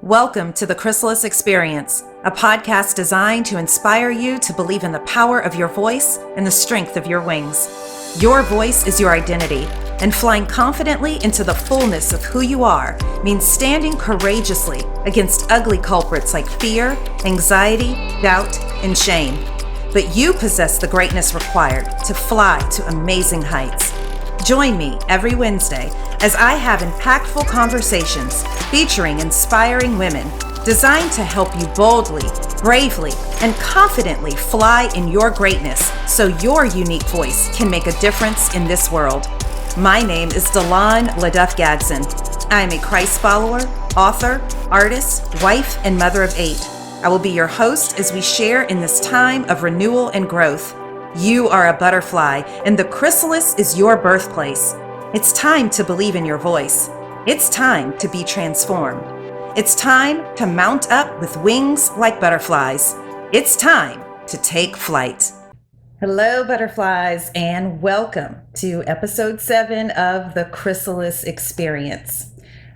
Welcome to the Chrysalis Experience, a podcast designed to inspire you to believe in the power of your voice and the strength of your wings. Your voice is your identity, and flying confidently into the fullness of who you are means standing courageously against ugly culprits like fear, anxiety, doubt, and shame. But you possess the greatness required to fly to amazing heights. Join me every Wednesday as I have impactful conversations featuring inspiring women designed to help you boldly, bravely, and confidently fly in your greatness so your unique voice can make a difference in this world. My name is Donloyn LeDuff Gadson. I am a Christ follower, author, artist, wife, and mother of 8. I will be your host as we share in this time of renewal and growth. You are a butterfly, and the chrysalis is your birthplace. It's time to believe in your voice. It's time to be transformed. It's time to mount up with wings like butterflies. It's time to take flight. Hello, butterflies, and welcome to episode 7 of the Chrysalis Experience.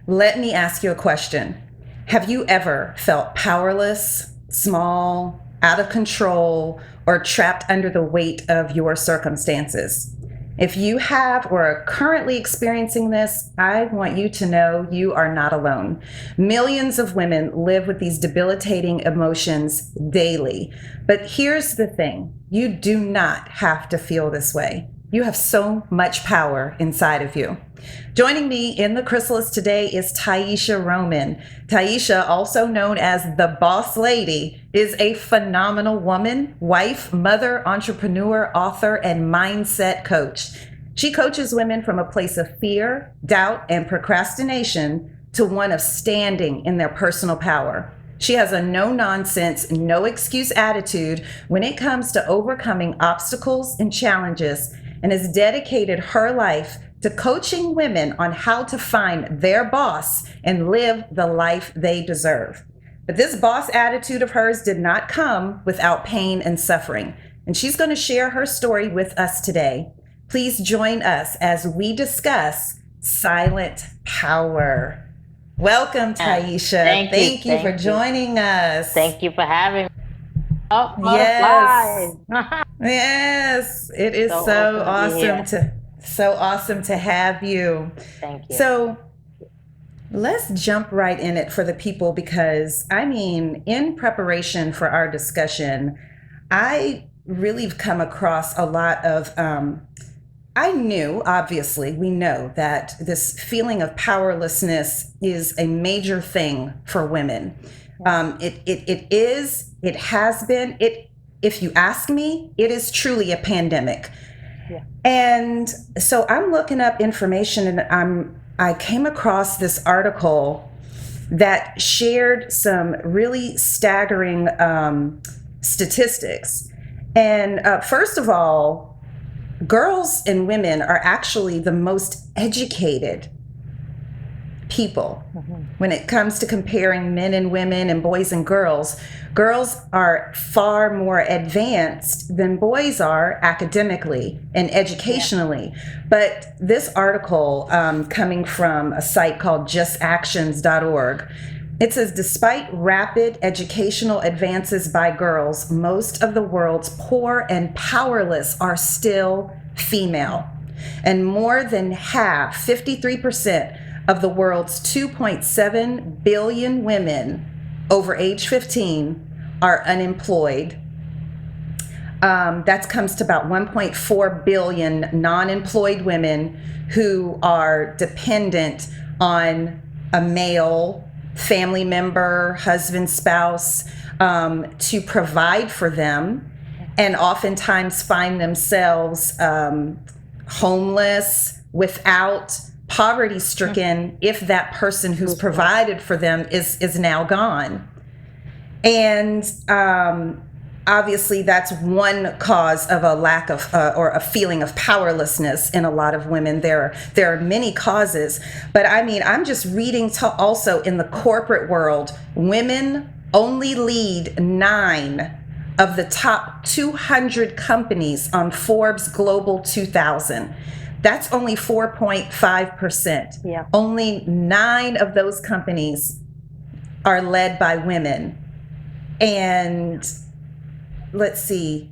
Let me ask you a question. Have you ever felt powerless, small, out of control, or trapped under the weight of your circumstances? If you have or are currently experiencing this, I want you to know you are not alone. Millions of women live with these debilitating emotions daily. But here's the thing, you do not have to feel this way. You have so much power inside of you. Joining me in the Chrysalis today is Tyesha Roman. Tyesha, also known as the Boss Lady, is a phenomenal woman, wife, mother, entrepreneur, author, and mindset coach. She coaches women from a place of fear, doubt, and procrastination to one of standing in their personal power. She has a no-nonsense, no-excuse attitude when it comes to overcoming obstacles and challenges, and has dedicated her life to coaching women on how to find their boss and live the life they deserve. But this boss attitude of hers did not come without pain and suffering, and she's going to share her story with us today. Please join us as we discuss silent power. Welcome, Tyesha. Thank you for joining us. Thank you for having me. Oh, yes. Yes, it is so awesome to have you. Thank you. So let's jump right in it for the people, because in preparation for our discussion, I really have come across a lot of we know that this feeling of powerlessness is a major thing for women. It has been, if you ask me, it is truly a pandemic. Yeah. And so I'm looking up information, and I came across this article that shared some really staggering statistics. And first of all, girls and women are actually the most educated people. When it comes to comparing men and women and boys and girls, girls are far more advanced than boys are academically and educationally. Yeah. But this article coming from a site called justactions.org, it says, despite rapid educational advances by girls, most of the world's poor and powerless are still female. And more than half, 53%, of the world's 2.7 billion women over age 15 are unemployed. That comes to about 1.4 billion non-employed women who are dependent on a male family member, husband, spouse, to provide for them, and oftentimes find themselves homeless, without, poverty-stricken if that person who's provided for them is now gone. And obviously that's one cause of a lack of or a feeling of powerlessness in a lot of women. There are many causes, but I'm just reading also in the corporate world, women only lead 9 of the top 200 companies on Forbes Global 2000. That's only 4.5%. Yeah. Only 9 of those companies are led by women. And let's see,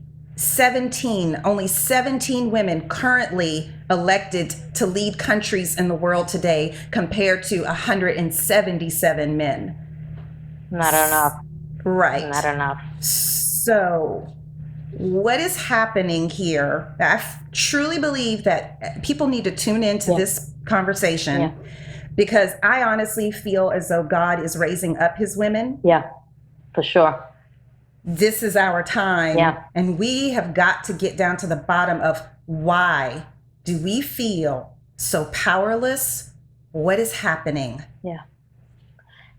only 17 women currently elected to lead countries in the world today compared to 177 men. Not enough. Right. Not enough. So what is happening here? I truly believe that people need to tune into this conversation because I honestly feel as though God is raising up his women. Yeah, for sure. This is our time, and we have got to get down to the bottom of why do we feel so powerless? What is happening? Yeah.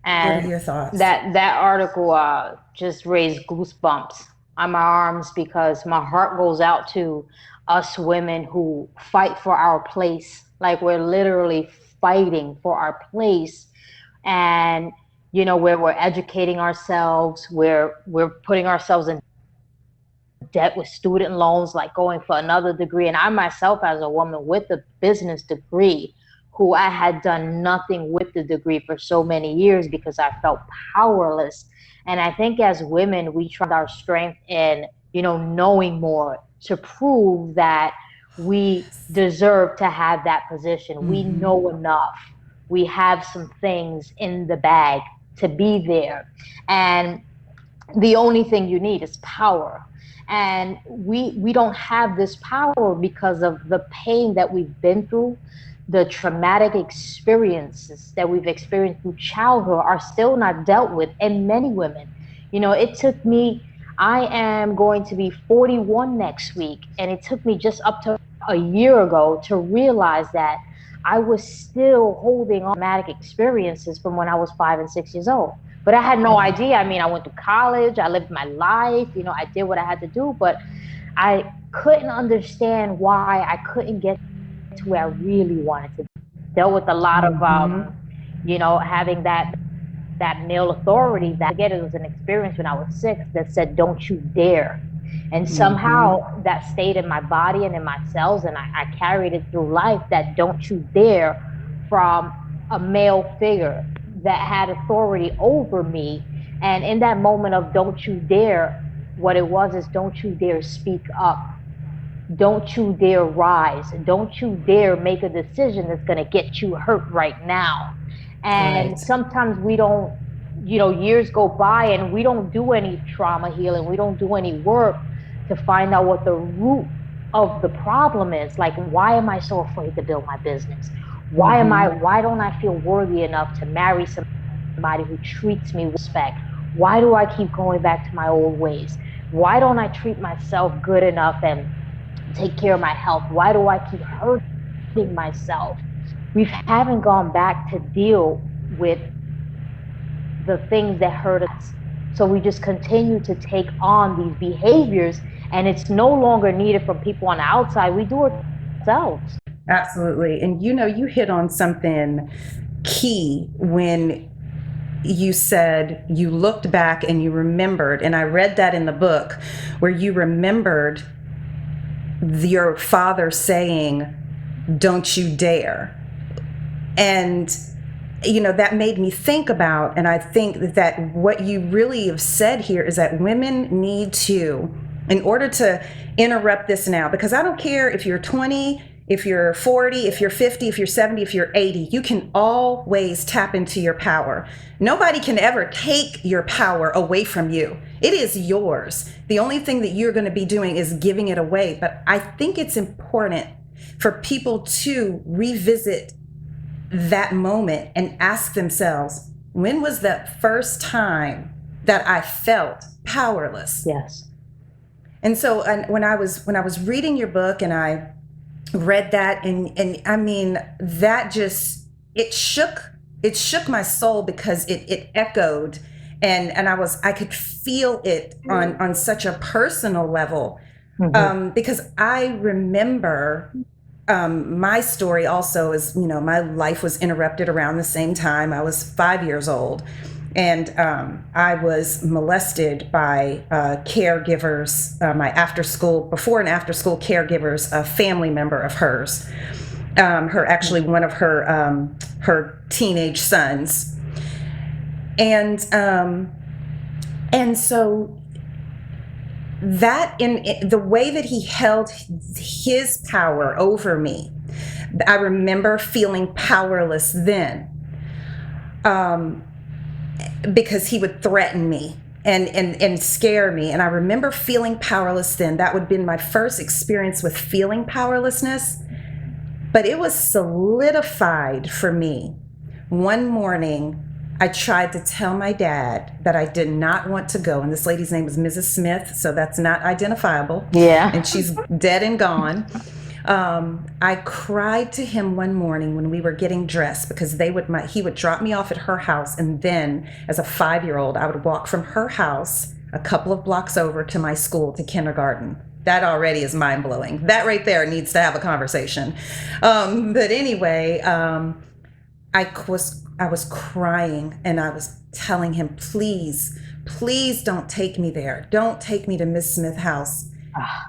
And what are your thoughts? That article just raised goosebumps on my arms because my heart goes out to us women who fight for our place. Like we're literally fighting for our place. And you know, where we're educating ourselves, we're putting ourselves in debt with student loans, like going for another degree. And I myself, as a woman with a business degree, who I had done nothing with the degree for so many years because I felt powerless. And I think as women, we tried our strength in, you know, knowing more to prove that we deserve to have that position. We know enough. We have some things in the bag to be there. And the only thing you need is power. And we don't have this power because of the pain that we've been through. The traumatic experiences that we've experienced through childhood are still not dealt with in many women. You know, it took me, I am going to be 41 next week, and it took me just up to a year ago to realize that I was still holding on to traumatic experiences from when I was 5 and 6 years old. But I had no idea. I mean, I went to college, I lived my life, you know, I did what I had to do, but I couldn't understand why I couldn't get to where I really wanted to. Dealt with a lot of, you know, having that male authority. That, again, it was an experience when I was 6 that said, don't you dare. And somehow that stayed in my body and in my cells, and I carried it through life, that don't you dare, from a male figure that had authority over me. And in that moment of don't you dare, what it was is don't you dare speak up. Don't you dare rise. Don't you dare make a decision that's going to get you hurt right now. And sometimes we don't, you know, years go by and we don't do any trauma healing. We don't do any work to find out what the root of the problem is. Like, why am I so afraid to build my business? Why don't I feel worthy enough to marry somebody who treats me with respect? Why do I keep going back to my old ways? Why don't I treat myself good enough and take care of my health? Why do I keep hurting myself? We haven't gone back to deal with the things that hurt us. So we just continue to take on these behaviors, and it's no longer needed from people on the outside. We do it ourselves. Absolutely. And you know, you hit on something key when you said you looked back and you remembered, and I read that in the book, where you remembered your father saying, don't you dare. And you know, that made me think about, and I think that what you really have said here is that women need to, in order to interrupt this now, because I don't care if you're 20, if you're 40, if you're 50, if you're 70, if you're 80, you can always tap into your power. Nobody can ever take your power away from you. It is yours. The only thing that you're going to be doing is giving it away. But I think it's important for people to revisit that moment and ask themselves, when was that first time that I felt powerless? Yes. And so when I was reading your book and I read that, and I mean, that just, it shook my soul because it echoed, and I could feel it on such a personal level, because I remember my story also is, you know, my life was interrupted around the same time. I was 5 years old, and I was molested by caregivers, my before and after school caregivers, a family member of hers, one of her teenage sons. And so that in the way that he held his power over me, I remember feeling powerless then, because he would threaten me and scare me. And I remember feeling powerless then. That would have been my first experience with feeling powerlessness. But it was solidified for me. One morning, I tried to tell my dad that I did not want to go. And this lady's name was Mrs. Smith, so that's not identifiable. Yeah. And she's dead and gone. I cried to him one morning when we were getting dressed, because he would drop me off at her house. And then as a 5-year-old, I would walk from her house a couple of blocks over to my school, to kindergarten. That already is mind blowing. That right there needs to have a conversation. But anyway, I was crying, and I was telling him, please don't take me there. Don't take me to Miss Smith's house.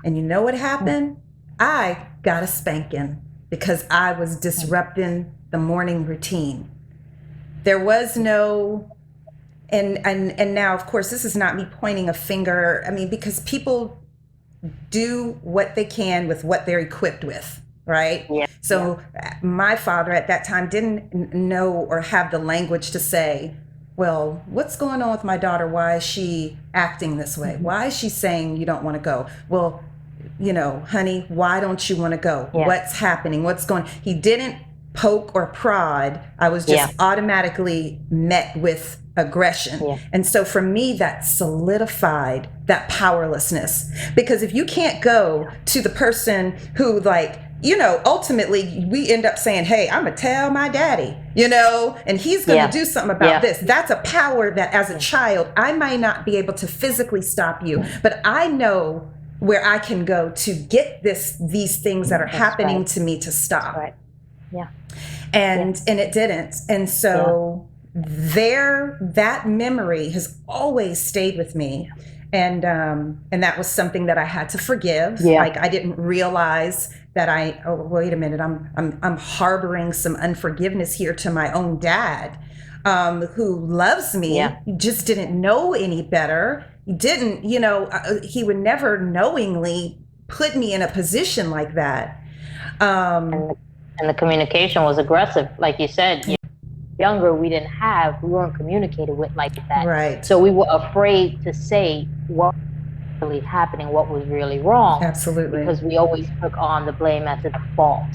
And you know what happened? I got a spanking because I was disrupting the morning routine. There was no, and now, of course, this is not me pointing a finger. I mean, because people do what they can with what they're equipped with, right? Yeah. So my father at that time didn't know or have the language to say, well, what's going on with my daughter? Why is she acting this way? Why is she saying you don't want to go? Well, honey, why don't you want to go? Yeah. What's happening? What's going on? He didn't poke or prod. I was just automatically met with aggression. Yeah. And so for me, that solidified that powerlessness. Because if you can't go to the person who, ultimately we end up saying, hey, I'm going to tell my daddy, and he's going to do something about this. That's a power that as a child, I might not be able to physically stop you, but I know where I can go to get these things that are happening to me to stop. Right. Yeah. And it didn't. And so that memory has always stayed with me. And that was something that I had to forgive. Yeah. Like, I didn't realize that wait a minute, I'm harboring some unforgiveness here to my own dad, who loves me. Yeah. He just didn't know any better. He didn't, he would never knowingly put me in a position like that. And the communication was aggressive. Like you said, younger, we weren't communicated with like that. Right. So we were afraid to say what was really happening, what was really wrong. Absolutely. Because we always took on the blame as the fault.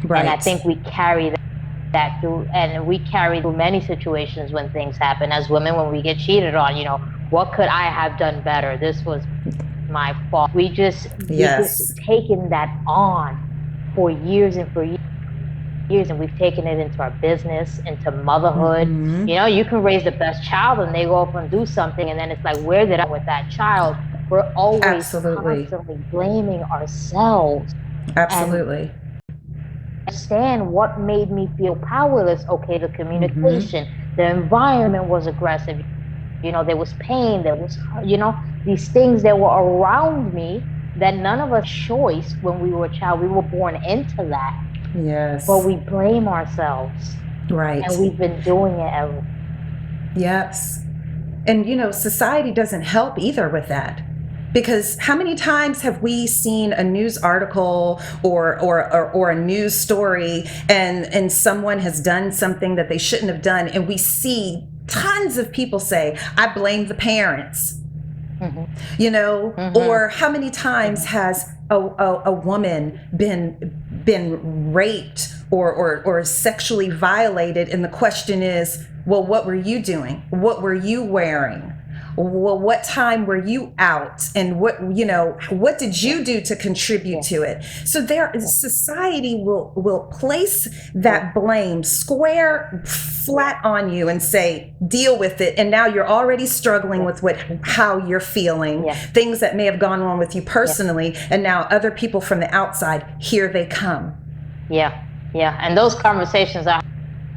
Right. And I think we carry that through, and we carry through many situations when things happen as women, when we get cheated on, what could I have done better? This was my fault. We just taken that on for years and for years, and we've taken it into our business, into motherhood. Mm-hmm. You can raise the best child and they go off and do something, and then it's like, where did I with that child? We're always constantly blaming ourselves. Absolutely. Understand what made me feel powerless. Okay, the communication, the environment was aggressive. There was pain, there was, these things that were around me that none of us choice when we were a child. We were born into that. Yes. But we blame ourselves. Right. And we've been doing it ever. Yes. And, society doesn't help either with that. Because how many times have we seen a news article or a news story and someone has done something that they shouldn't have done, and we see tons of people say, I blame the parents. Or how many times has a woman been raped or sexually violated, and the question is, well, what were you doing? What were you wearing? Well, what time were you out? And what did you do to contribute to it? So society will place that blame square flat on you and say, deal with it. And now you're already struggling with how you're feeling, things that may have gone wrong with you personally. And now other people from the outside, here they come. Yeah. And those conversations are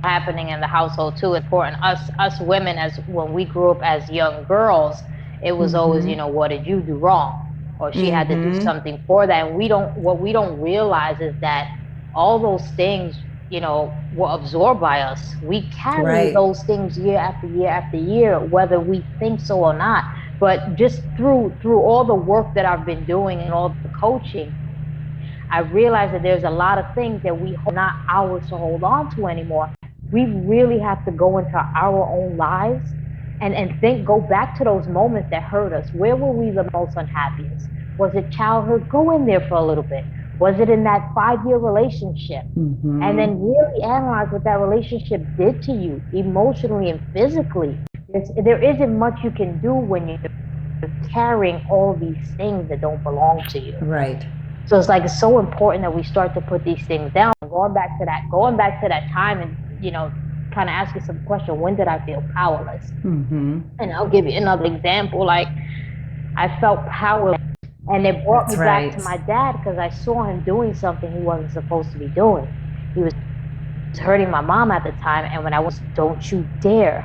happening in the household too. Important. Us women, as when we grew up as young girls, it was always, what did you do wrong? Or she had to do something for that. And what we don't realize is that all those things were absorbed by us. We carry Right. those things year after year after year, whether we think so or not. But just through all the work that I've been doing and all the coaching, I realized that there's a lot of things that we not ours to hold on to anymore. We really have to go into our own lives and go back to those moments that hurt us. Where were we the most unhappiest? Was it childhood? Go in there for a little bit. Was it in that 5-year relationship? And then really analyze what that relationship did to you emotionally and physically. There isn't much you can do when you're carrying all these things that don't belong to you. Right. So it's so important that we start to put these things down. Going back to that time and, kind of asking some question, when did I feel powerless? And I'll give you another example. Like, I felt powerless, and it brought me back to my dad because I saw him doing something he wasn't supposed to be doing. He was hurting my mom at the time, and when I was, don't you dare.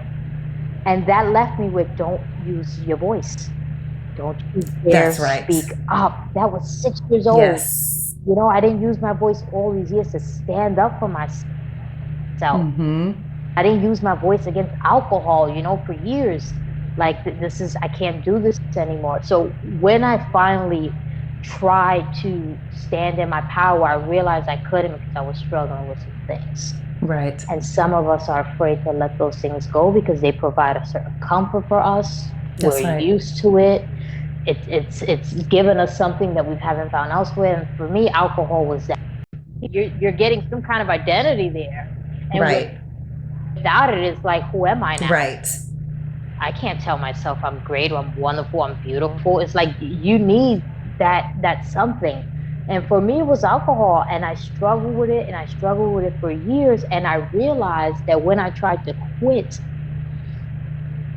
And that left me with, don't use your voice. Don't you dare speak up. That was 6 years old. Yes. I didn't use my voice all these years to stand up for myself. I didn't use my voice against alcohol, for years. Like, I can't do this anymore. So when I finally tried to stand in my power, I realized I couldn't because I was struggling with some things. Right. And some of us are afraid to let those things go because they provide a certain comfort for us. We're used to it. It's given us something that we haven't found elsewhere. And for me, alcohol was that. You're getting some kind of identity there. And without it, it's like, who am I now? Right. I can't tell myself I'm great or I'm wonderful, I'm beautiful. It's like you need that something. And for me, it was alcohol, and I struggled with it for years. And I realized that when I tried to quit,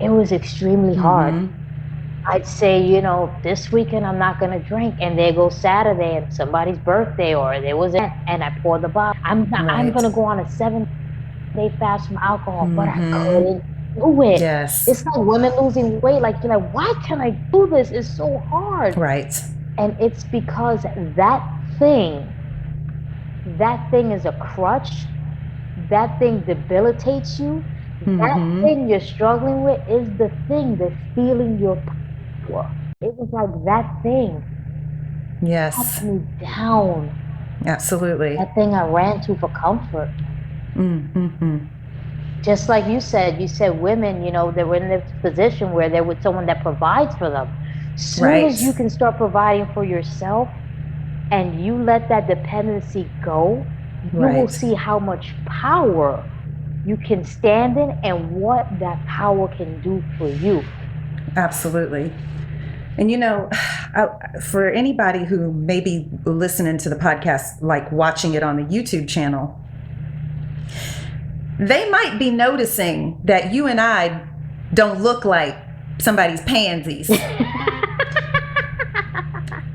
it was extremely hard. I'd say, this weekend I'm not going to drink, and there goes Saturday and somebody's birthday, or there was and I poured the bottle. I'm going to go on a 7-day fast from alcohol, but I couldn't do it. Yes. It's like women losing weight. Like, you're like, why can't I do this? It's so hard. Right. And it's because that thing is a crutch. That thing debilitates you. That thing you're struggling with is the thing that's stealing your power. It was like that thing kept me down. Absolutely. That thing I ran to for comfort. Just like you said women, they were in this position where they're with someone that provides for them. As soon as you can start providing for yourself and you let that dependency go, you will see how much power you can stand in and what that power can do for you. Absolutely. And for anybody who may be listening to the podcast, like watching it on the YouTube channel, they might be noticing that you and I don't look like somebody's pansies.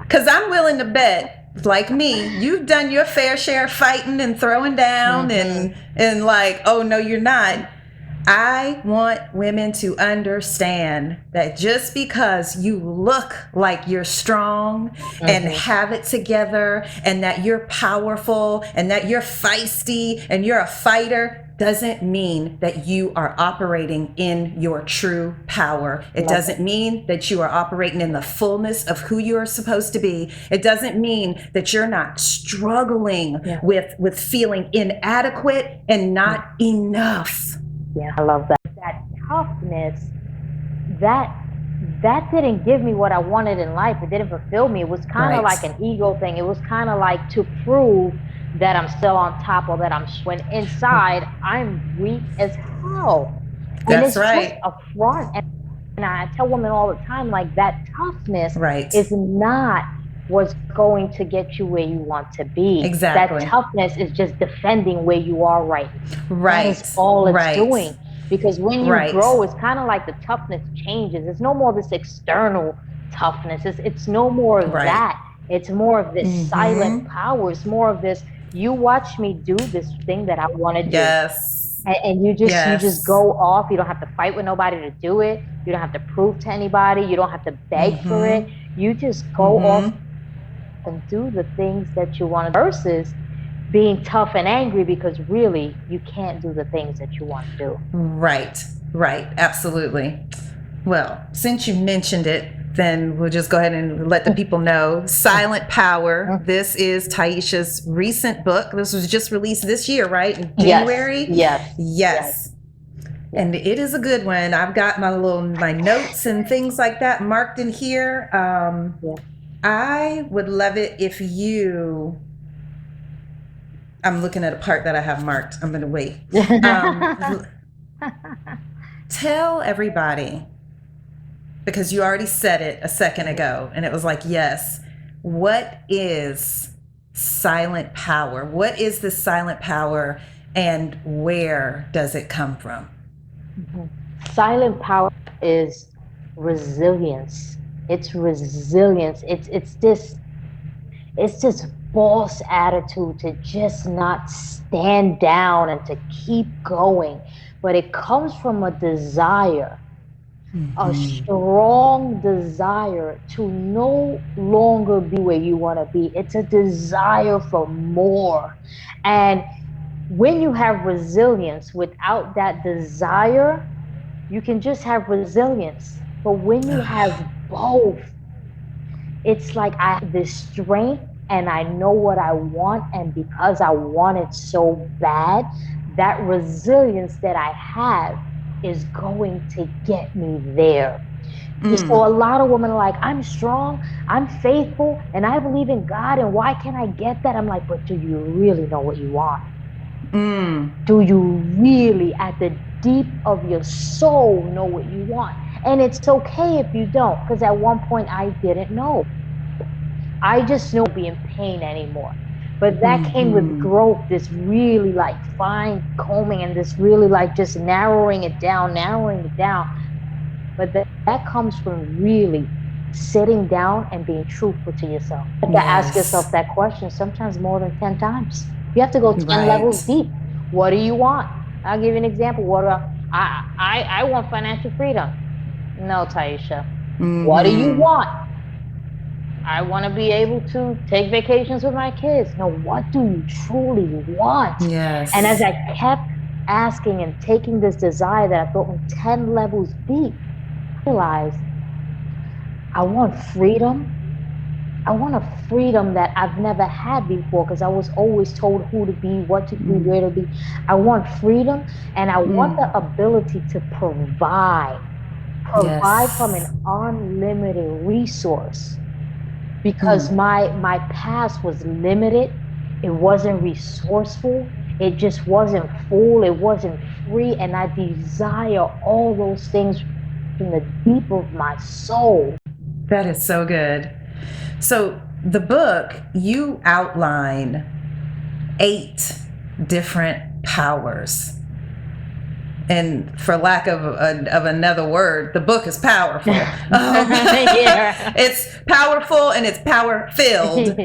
Because I'm willing to bet, like me, you've done your fair share of fighting and throwing down and like, oh, no, you're not. I want women to understand that just because you look like you're strong and have it together and that you're powerful and that you're feisty and you're a fighter doesn't mean that you are operating in your true power. It doesn't mean that you are operating in the fullness of who you are supposed to be. It doesn't mean that you're not struggling with feeling inadequate and not enough. Yeah, I love that. That toughness, that didn't give me what I wanted in life. It didn't fulfill me. It was kind of like an ego thing. It was kind of like to prove that I'm still on top or that when inside I'm weak as hell. And it's just a front. And I tell women all the time, like, that toughness is not what's going to get you where you want to be. Exactly. That toughness is just defending where you are right. That is all it's doing. Because when you grow, it's kind of like the toughness changes. It's no more this external toughness. It's no more of that. It's more of this silent power. It's more of this, you watch me do this thing that I want to do. And you just go off. You don't have to fight with nobody to do it. You don't have to prove to anybody. You don't have to beg for it. You just go off and do the things that you want to. Versus being tough and angry because really you can't do the things that you want to do. Right, absolutely. Well, since you mentioned it, then we'll just go ahead and let the people know. Silent Power. This is Tyesha's recent book. This was just released this year, right? In January? Yes. And it is a good one. I've got my notes and things like that marked in here. I would love it if I'm looking at a part that I have marked. I'm going to wait. Tell everybody, because you already said it a second ago, and it was like, yes, what is silent power? What is this silent power, and where does it come from? Silent power is resilience. It's resilience. It's this false attitude to just not stand down and to keep going. But it comes from a desire, a strong desire to no longer be where you want to be. It's a desire for more. And when you have resilience without that desire, you can just have resilience. But when you have both, it's like I have this strength and I know what I want, and because I want it so bad, that resilience that I have is going to get me there. So a lot of women are like, I'm strong, I'm faithful, and I believe in God, and why can't I get that? I'm like, but do you really know what you want? Do you really, at the deep of your soul, know what you want? And it's okay if you don't, because at one point I didn't know. I just knew I'd be in pain anymore. But that came with growth, this really like fine combing and this really like just narrowing it down. But that comes from really sitting down and being truthful to yourself. You have to ask yourself that question sometimes more than 10 times. You have to go 10 levels deep. What do you want? I'll give you an example. What do I want financial freedom. No, Tyesha. What do you want? I want to be able to take vacations with my kids. No, what do you truly want? Yes. And as I kept asking and taking this desire that I thought was 10 levels deep, I realized I want freedom. I want a freedom that I've never had before, because I was always told who to be, what to do, where to be. I want freedom, and I want the ability to provide from an unlimited resource. Because my past was limited, it wasn't resourceful, it just wasn't full, it wasn't free, and I desire all those things from the deep of my soul. That is so good. So the book, you outline 8 different powers. And for lack of another word, the book is powerful. It's powerful and it's power-filled.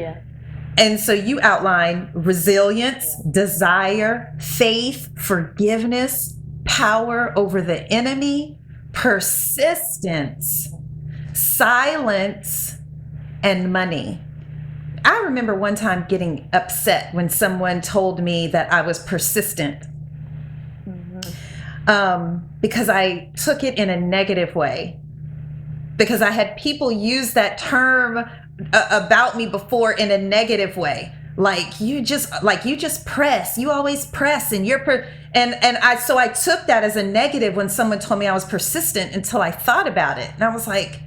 And so you outline resilience, desire, faith, forgiveness, power over the enemy, persistence, silence, and money. I remember one time getting upset when someone told me that I was persistent. Because I took it in a negative way. Because I had people use that term about me before in a negative way. Like you just press. You always press, and so I took that as a negative when someone told me I was persistent, until I thought about it, and I was like,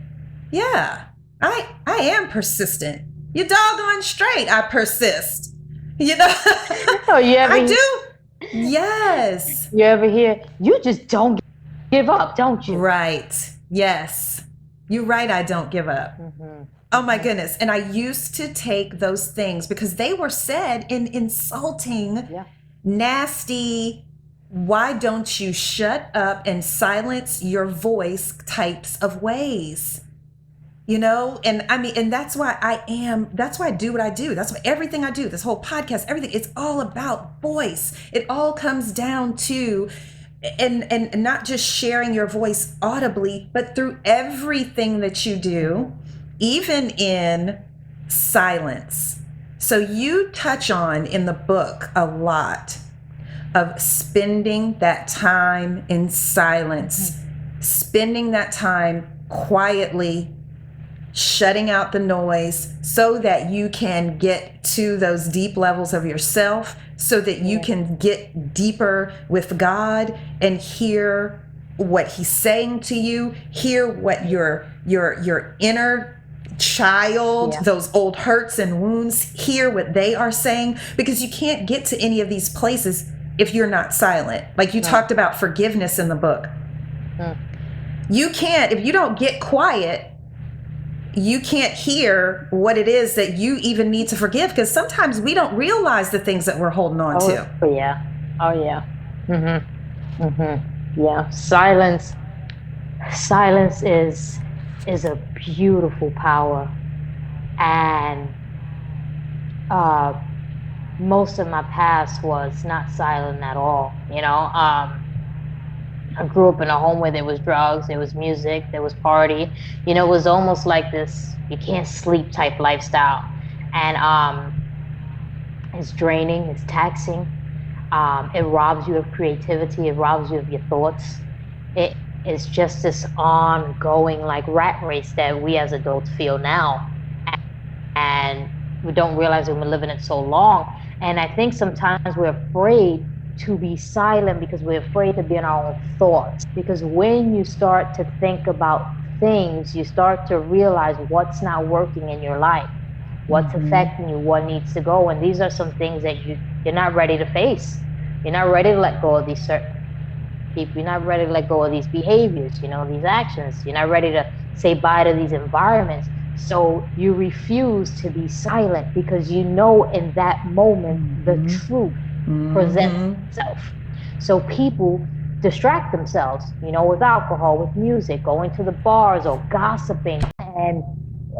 yeah, I am persistent. You doggone straight, I persist. You know, I do. Yes. You ever hear, you just don't give up, don't you? Right. Yes. You're right. I don't give up. Oh my goodness. And I used to take those things because they were said in insulting, nasty, why don't you shut up and silence your voice types of ways. You know, and I mean, and that's why I do what I do. That's why everything I do, this whole podcast, everything, it's all about voice. It all comes down to, and not just sharing your voice audibly, but through everything that you do, even in silence. So you touch on in the book a lot of spending that time in silence, spending that time quietly, shutting out the noise so that you can get to those deep levels of yourself, so that you can get deeper with God and hear what he's saying to you, hear what your inner child, those old hurts and wounds, hear what they are saying, because you can't get to any of these places if you're not silent. Like you talked about forgiveness in the book. You can't, if you don't get quiet, you can't hear what it is that you even need to forgive, because sometimes we don't realize the things that we're holding on to. Oh yeah. Yeah. Silence is a beautiful power. And most of my past was not silent at all. I grew up in a home where there was drugs, there was music, there was party. It was almost like this you can't sleep type lifestyle. And it's draining, it's taxing. It robs you of creativity, it robs you of your thoughts. It is just this ongoing like rat race that we as adults feel now. And we don't realize we've been living it so long. And I think sometimes we're afraid to be silent because we're afraid to be in our own thoughts. Because when you start to think about things, you start to realize what's not working in your life, what's affecting you, what needs to go. And these are some things that you're not ready to face. You're not ready to let go of these certain people. You're not ready to let go of these behaviors, these actions. You're not ready to say bye to these environments. So you refuse to be silent because in that moment, the truth presents itself. So people distract themselves, with alcohol, with music, going to the bars or gossiping. And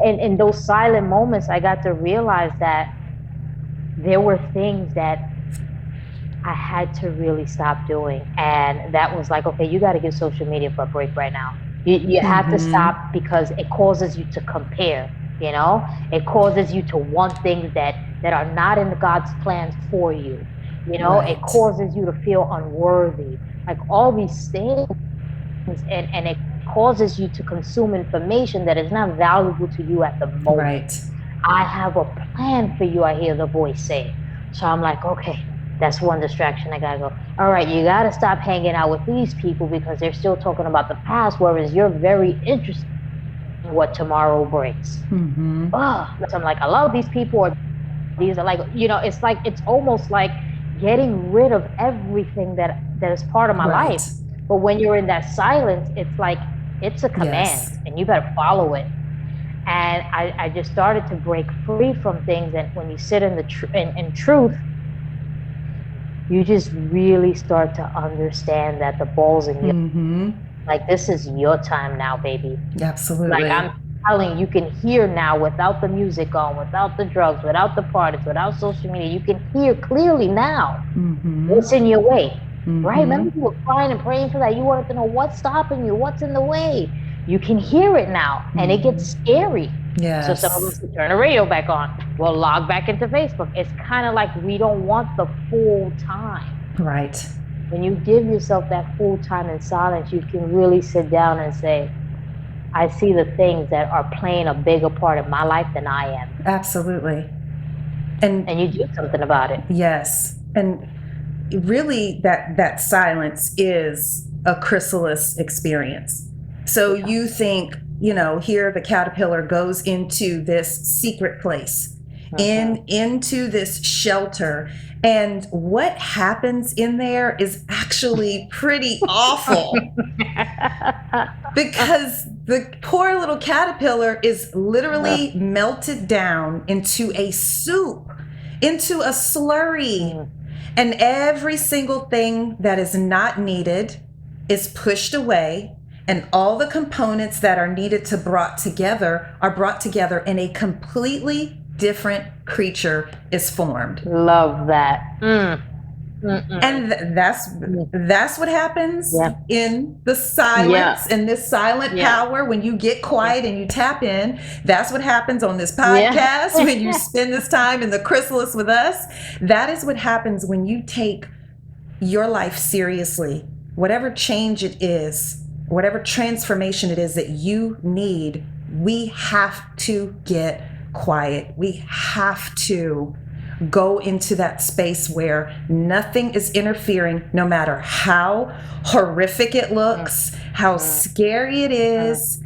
in those silent moments, I got to realize that there were things that I had to really stop doing. And that was like, okay, you got to give social media a break right now. You have to stop, because it causes you to compare, it causes you to want things that are not in God's plans for you. It causes you to feel unworthy, like all these things. And it causes you to consume information that is not valuable to you at the moment. Right. I have a plan for you, I hear the voice say. So I'm like, okay, that's one distraction. I gotta go, all right, you gotta stop hanging out with these people because they're still talking about the past, whereas you're very interested in what tomorrow brings. So I'm like, I love these people, or these are like, it's like, it's almost like getting rid of everything that is part of my life. But when you're in that silence, it's like, it's a command and you better follow it. And I just started to break free from things. And when you sit in in truth, you just really start to understand that the ball's in your, like, this is your time now, baby. Absolutely. Like, I'm telling you, can hear now without the music on, without the drugs, without the parties, without social media. You can hear clearly now what's in your way, right? Remember, you were crying and praying for that. You wanted to know what's stopping you, what's in the way. You can hear it now, and it gets scary. Yes. So some of us will turn the radio back on. We'll log back into Facebook. It's kind of like we don't want the full time. Right. When you give yourself that full time in silence, you can really sit down and say, I see the things that are playing a bigger part of my life than I am. Absolutely. And you do something about it. Yes. And really that silence is a chrysalis experience. So you think, here the caterpillar goes into this secret place, into this shelter. And what happens in there is actually pretty awful. Because the poor little caterpillar is literally melted down into a soup, into a slurry. And every single thing that is not needed is pushed away. And all the components that are needed to are brought together, and a completely different creature is formed. Love that. And that's what happens Yeah. in the silence, in this silent power. When you get quiet and you tap in, that's what happens on this podcast. When you spend this time in the Chrysalis with us, that is what happens when you take your life seriously. Whatever change it is, whatever transformation it is that you need, we have to get quiet. We have to go into that space where nothing is interfering, no matter how horrific it looks, how scary it is,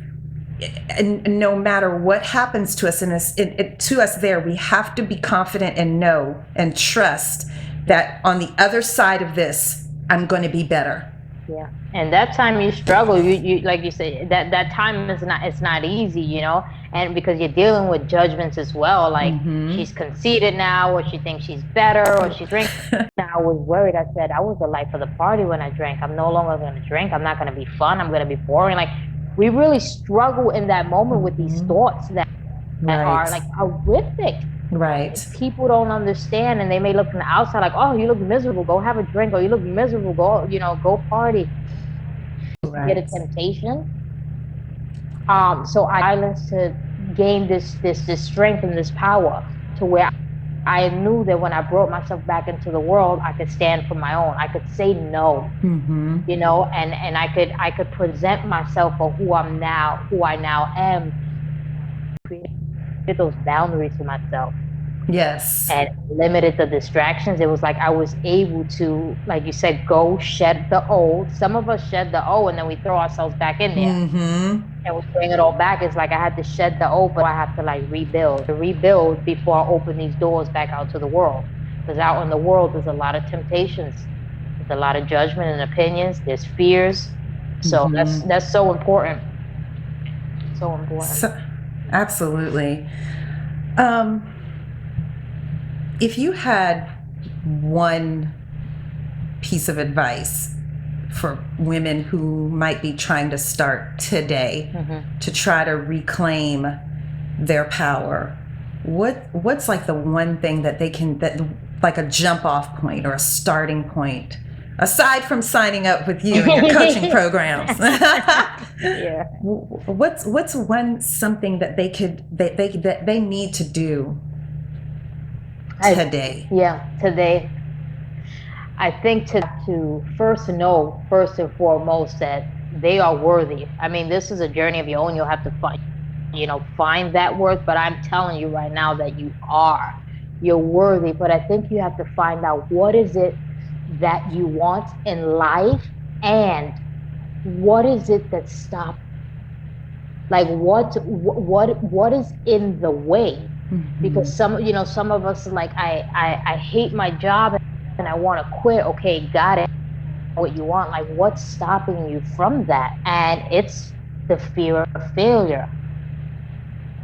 and no matter what happens to us to us there, we have to be confident and know and trust that on the other side of this, I'm going to be better. Yeah. And that time you struggle, you like you say, that time it's not easy, you know, and because you're dealing with judgments as well, like she's conceited now, or she thinks she's better, or she's drinking. I was worried. I said, I was the life of the party when I drank. I'm no longer going to drink. I'm not going to be fun. I'm going to be boring. Like, we really struggle in that moment with these thoughts that are like horrific. Right. People don't understand, and they may look from the outside like, oh, you look miserable, go have a drink, or you look miserable, go party. Get a temptation. So I learned to gain this strength and this power to where I knew that when I brought myself back into the world, I could stand for my own. I could say no, you know, and I could present myself for who I now am. Create those boundaries for myself. Yes. And limited the distractions. It was like I was able to, like you said, go shed the old. Some of us shed the old and then we throw ourselves back in there. And we bring it all back. It's like I had to shed the old, but I have to like rebuild before I open these doors back out to the world. Because out in the world, there's a lot of temptations. There's a lot of judgment and opinions. There's fears. So that's so important. So important. Absolutely. If you had one piece of advice for women who might be trying to start today to try to reclaim their power, what's like the one thing that they can, that like a jump off point or a starting point, aside from signing up with you and your coaching programs? What's something that they need to do today? Today. I think to first know, first and foremost, that they are worthy. I mean, this is a journey of your own. You'll have to find that worth. But I'm telling you right now that you're worthy. But I think you have to find out what is it that you want in life, and what is it that stops. Like what is in the way? Because some of us, like, I hate my job and I want to quit. Okay, got it. What you want, like, what's stopping you from that? And it's the fear of failure.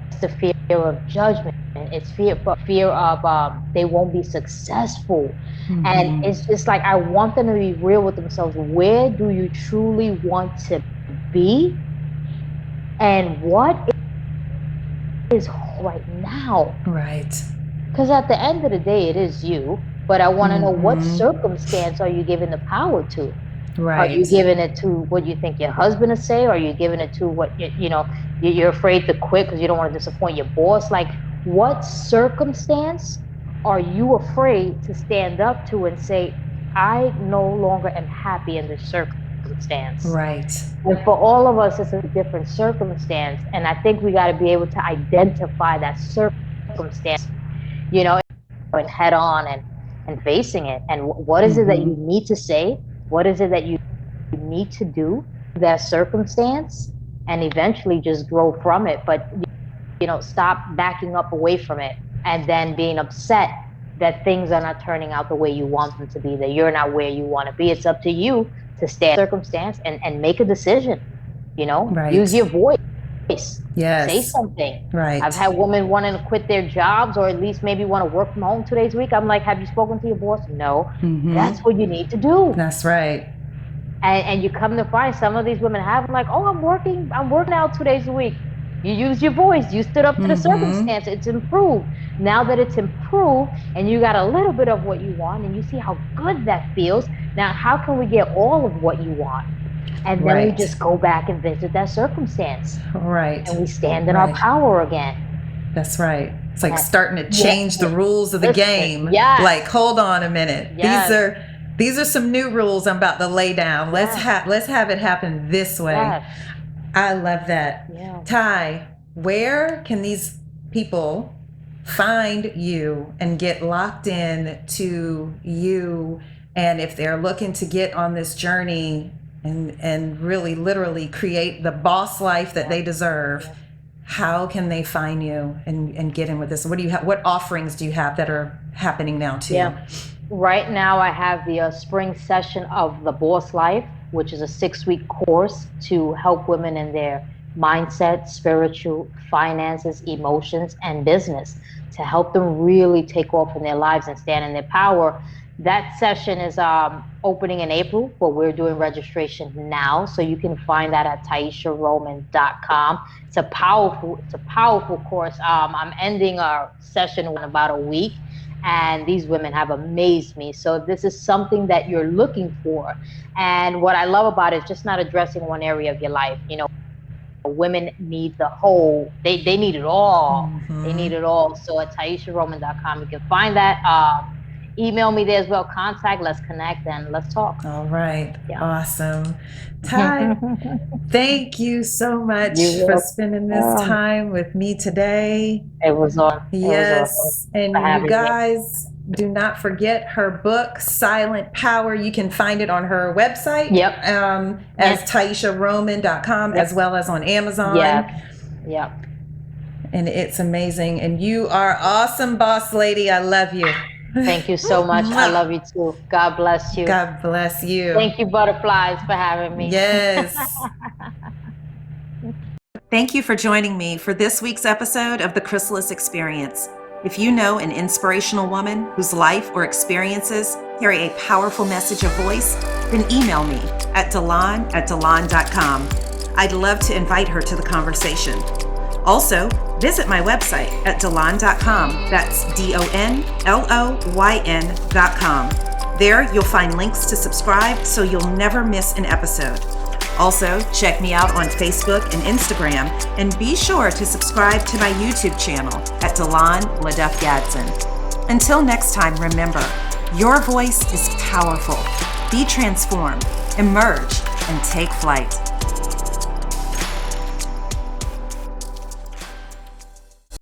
It's the fear of judgment. It's fear of they won't be successful. And it's just like, I want them to be real with themselves. Where do you truly want to be? And what is right now? Right. Because at the end of the day, it is you. But I want to know, what circumstance are you giving the power to? Right. Are you giving it to what you think your husband will say? Or are you giving it to what you're afraid to quit because you don't want to disappoint your boss? Like, what circumstance are you afraid to stand up to and say, I no longer am happy in this circumstance? Right. And for all of us, it's a different circumstance. And I think we got to be able to identify that circumstance, and head on and facing it. And what is it that you need to say? What is it that you need to do, that circumstance, and eventually just grow from it. But, stop backing up away from it and then being upset that things are not turning out the way you want them to be, that you're not where you want to be. It's up to you to stand in circumstance and make a decision, Right. Use your voice. Yes. Say something. Right. I've had women wanting to quit their jobs, or at least maybe want to work from home 2 days a week. I'm like, have you spoken to your boss? No. That's what you need to do. That's right. And you come to find some of these women have, like, oh, I'm working out 2 days a week. You used your voice. You stood up to the Mm-hmm. circumstance. It's improved. Now that it's improved and you got a little bit of what you want and you see how good that feels, now how can we get all of what you want? And then we Right. just go back and visit that circumstance. Right. And we stand in our Right. power again. That's right. It's like That, starting to change the rules of the listen, game. yes. Like, hold on a minute. Yes. These are some new rules I'm about to lay down. Yes. Let's have it happen this way. Yes. I love that. Yeah. Ty, where can these people find you and get locked in to you? And if they're looking to get on this journey and really literally create the boss life that they deserve, how can they find you and get in with this? What do you have? What offerings do you have that are happening now too? Yeah. Right now I have the spring session of The Boss Life, which is a 6-week course to help women in their mindset, spiritual, finances, emotions, and business, to help them really take off in their lives and stand in their power. That session is opening in April, but we're doing registration now. So you can find that at TyeshaRoman.com. It's a powerful course. I'm ending our session in about a week, and these women have amazed me. So this is something that you're looking for. And what I love about it is just not addressing one area of your life. You know, women need the whole, they need it all. Mm-hmm. They need it all. So at TyeshaRoman.com, you can find that. Email me there as well. Contact, let's connect, and let's talk. All right. Yeah. Awesome. Ty, thank you so much for spending this time with me today. It was awesome. Yes. And you guys, do not forget her book, Silent Power. You can find it on her website. Yep. As TyeshaRoman.com, as well as on Amazon. Yep. And it's amazing. And you are awesome, boss lady. I love you. Thank you so much. I love you too. God bless you. God bless you. Thank you, butterflies, for having me. Yes. Thank you for joining me for this week's episode of the Chrysalis Experience. If you know an inspirational woman whose life or experiences carry a powerful message of voice, then email me at Donloyn@Donloyn.com. I'd love to invite her to the conversation. Also, visit my website at Donloyn.com. That's DONLOYN.com. There, you'll find links to subscribe so you'll never miss an episode. Also, check me out on Facebook and Instagram, and be sure to subscribe to my YouTube channel at LeDuff Gadson. Until next time, remember, your voice is powerful. Be transformed, emerge, and take flight.